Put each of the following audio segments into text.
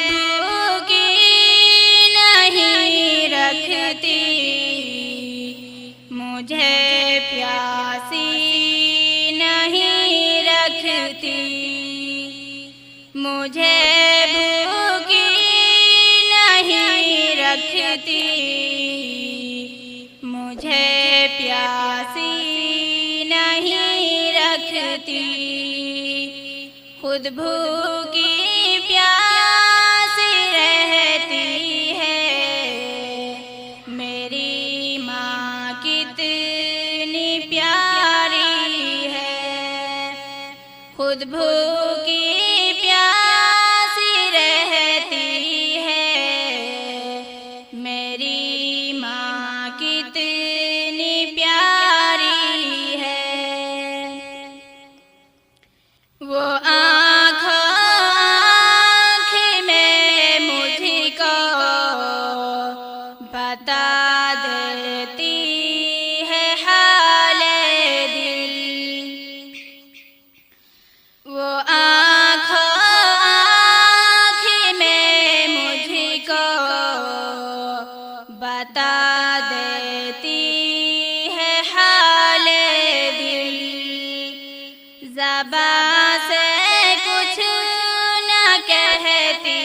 भूखी नहीं रखती, मुझे प्यासी नहीं रखती, मुझे भूखी नहीं रखती, मुझे प्यासी नहीं रखती। खुद भूखी प्यासी रहती है, मेरी माँ कितनी प्यारी है। खुद भूखी प्यासी रहती है, मेरी माँ कितनी प्यारी है। वो बता देती है हाले दिल, वो आँखों में मुझको बता देती है हाले दिल। ज़बां से कुछ न कहती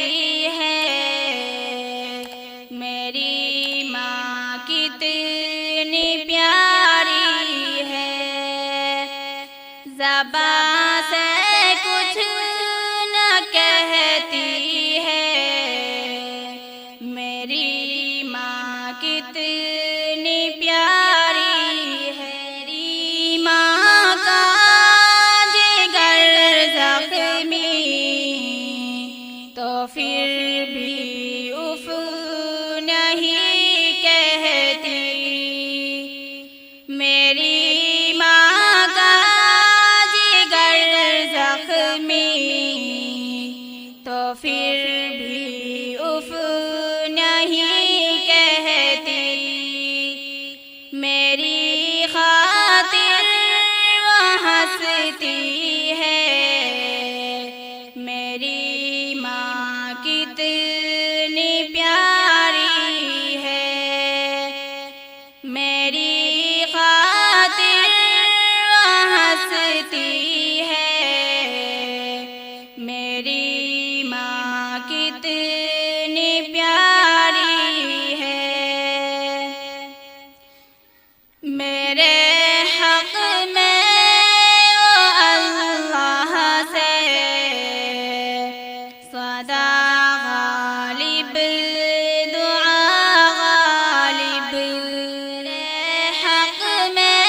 है, मेरी माँ कितनी प्यारी है। ज़बां से कुछ न कहती है, मेरी माँ कितनी प्यारी है। मेरी माँ का जिगर ज़ख्मी तो फिर भी उफ नहीं कहती, मेरी माँ का जिगर ज़ख्मी तो फिर भी उफ नहीं कहती। मेरी खातिर वो हंसती है, मेरी माँ कितनी प्यारी है। मेरी खातिर वो हंसती है, मेरी माँ कितनी प्यारी है। मेरे हक़ में वो अल्लाह से सदा गालिब दुआ गालिब। मेरे हक़ में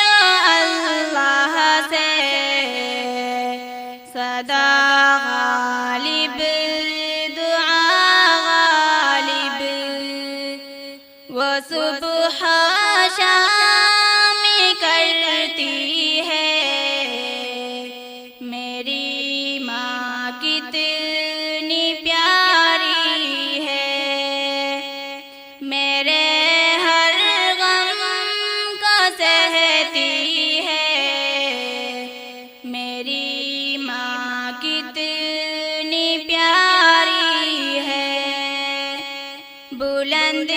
वो अल्लाह से सदा गालिब दुआ गालिब। वो सुबह शाम करती है, मेरी माँ कितनी प्यारी है। मेरे हर गम को सहती है, मेरी माँ कितनी प्यारी है। बुलंद